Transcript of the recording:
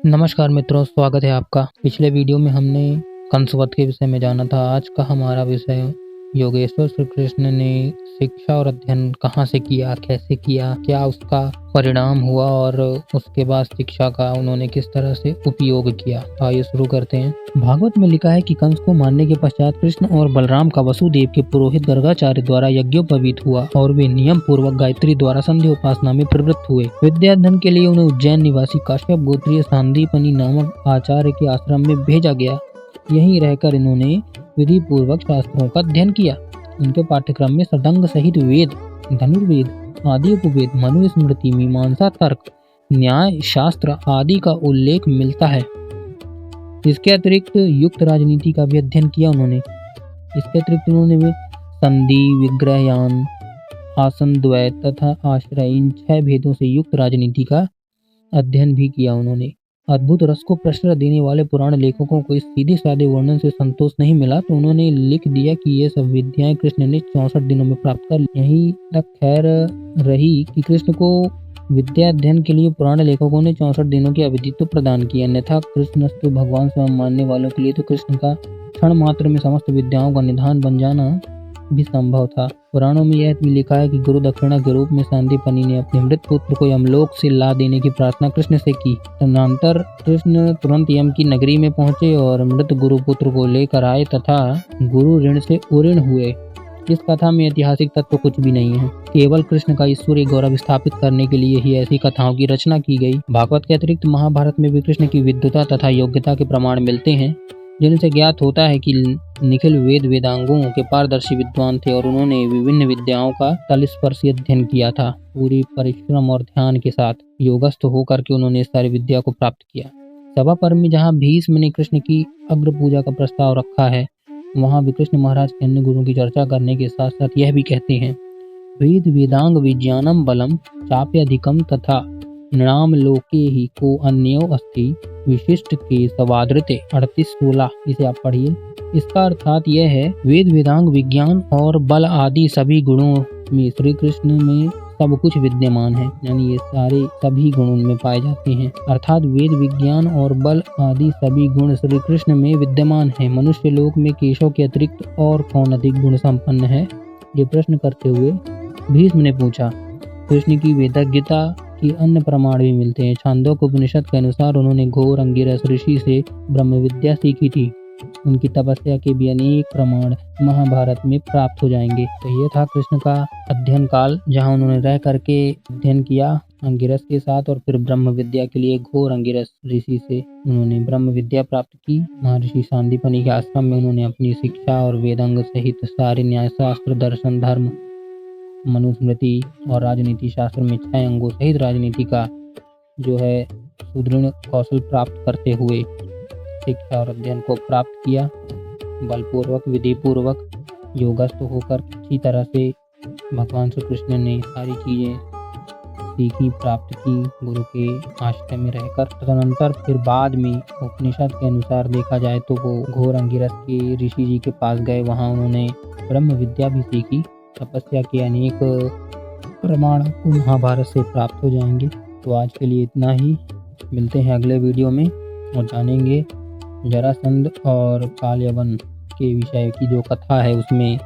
नमस्कार मित्रों, स्वागत है आपका। पिछले वीडियो में हमने कंसवध के विषय में जाना था। आज का हमारा विषय योगेश्वर श्री कृष्ण ने शिक्षा और अध्ययन कहाँ से किया, कैसे किया, क्या उसका परिणाम हुआ और उसके बाद शिक्षा का उन्होंने किस तरह से उपयोग किया। तो आइए शुरू करते हैं। भागवत में लिखा है कि कंस को मारने के पश्चात कृष्ण और बलराम का वसुदेव के पुरोहित गर्गाचार्य द्वारा यज्ञोपवीत हुआ और वे नियम पूर्वक गायत्री द्वारा संध्या उपासना में प्रवृत्त हुए। विद्याध्ययन के लिए उन्हें उज्जैन निवासी काश्यप गोत्रीय सांदीपनि नामक आचार्य के आश्रम में भेजा गया। यहीं रहकर इन्होंने विधि पूर्वक शास्त्रों का अध्ययन किया। इनके पाठ्यक्रम में षडंग सहित वेद, धनुर्वेद, आदि उपवेद, मनुस्मृति, मीमांसा, तर्क, न्याय शास्त्र आदि का उल्लेख मिलता है। इसके अतिरिक्त युक्त राजनीति का भी अध्ययन किया उन्होंने। इसके अतिरिक्त उन्होंने संधि, विग्रहयान, आसन द्वैत तथा आश्रय, इन 6 भेदों से युक्त राजनीति का अध्ययन भी किया उन्होंने। अद्भुत रस को प्रश्रय देने वाले पुराण लेखकों को इस सीधे साधे वर्णन से संतोष नहीं मिला, तो उन्होंने लिख दिया कि ये सब विद्याएं कृष्ण ने 64 दिनों में प्राप्त कर ली। यहीं तक खैर रही कि कृष्ण को विद्या अध्ययन के लिए पुराण लेखकों ने 64 दिनों की अवधि तो प्रदान की, अन्यथा कृष्णस्तु भगवान स्वयं मानने वालों के लिए तो कृष्ण का क्षण मात्र में समस्त विद्याओं का निधान बन जाना भी संभव था। पुराणों में यह भी लिखा है कि गुरु दक्षिणा के रूप में सांदीपनि ने अपने मृत पुत्र को यमलोक से ला देने की प्रार्थना कृष्ण से की। तदनंतर कृष्ण तुरंत यम की नगरी में पहुंचे और मृत गुरु पुत्र को लेकर आए तथा गुरु ऋण से उऋण हुए। इस कथा में ऐतिहासिक तत्व कुछ भी नहीं है, केवल कृष्ण का ईश्वरीय गौरव स्थापित करने के लिए ही ऐसी कथाओं की रचना की गई। भागवत के अतिरिक्त महाभारत में भी कृष्ण की विद्वता तथा योग्यता के प्रमाण मिलते हैं, जिनसे ज्ञात होता है कि निखिल वेद वेदांगों के पारदर्शी विद्वान थे और उन्होंने विभिन्न विद्याओं का तलस्पर्शी अध्ययन किया था। पूरी परिश्रम और ध्यान के साथ योगस्थ होकर के उन्होंने सारी विद्या को प्राप्त किया। सभा पर्व में जहाँ भीष्म ने कृष्ण की अग्र पूजा का प्रस्ताव रखा है, वहाँ भी कृष्ण महाराज के अन्य गुरुओं की चर्चा करने के साथ साथ यह भी कहते हैं, वेद वेदांग विज्ञानम बलम चाप्यधिकम तथा नृणाम लोके ही को अन्यो अस्ति विशिष्ट के सवादृते 38-16। इसे आप पढ़िए। इसका अर्थात यह है, वेद वेदांग विज्ञान और बल आदि सभी गुणों में श्री कृष्ण में सब कुछ विद्यमान है, यानी ये सारे सभी गुण उनमें पाए जाते हैं। अर्थात वेद विज्ञान और बल आदि सभी गुण श्री कृष्ण में विद्यमान है। मनुष्य लोक में केशव के अतिरिक्त और कौन अधिक गुण संपन्न है? ये प्रश्न करते हुए भीष्म ने पूछा। कृष्ण की वेदज्ञता की अन्य प्रमाण भी मिलते हैं। छांदोग्य उपनिषद के अनुसार उन्होंने घोर अंगिरस ऋषि से ब्रह्म विद्या सीखी थी। उनकी तपस्या के भी अनेक प्रमाण महाभारत में प्राप्त हो जाएंगे। तो ये था कृष्ण का अध्ययन काल, जहाँ उन्होंने रह करके अध्ययन किया अंगिरस के साथ, और फिर ब्रह्म विद्या के लिए घोर अंगिरस ऋषि से उन्होंने ब्रह्म विद्या प्राप्त की। महर्षि सांदीपनि के आश्रम में उन्होंने अपनी शिक्षा और वेदांग सहित सारे न्याय शास्त्र, दर्शन, धर्म, मनुस्मृति और राजनीति शास्त्र में 6 अंगों सहित राजनीति का जो है सुदृढ़ कौशल प्राप्त करते हुए शिक्षा और अध्ययन को प्राप्त किया। बलपूर्वक, विधि पूर्वक, योगस्थ होकर अच्छी तरह से भगवान श्री कृष्ण ने सारी चीजें सीखी, प्राप्त की गुरु के आश्रय में रहकर। तदनंतर फिर बाद में उपनिषद के अनुसार देखा जाए तो वो घोर अंगिरस के ऋषि जी के पास गए, वहाँ उन्होंने ब्रह्म विद्या भी सीखी। तपस्या के अनेक प्रमाण को महाभारत से प्राप्त हो जाएंगे। तो आज के लिए इतना ही, मिलते हैं अगले वीडियो में और जानेंगे जरासंध और काल यवन के विषय की जो कथा है उसमें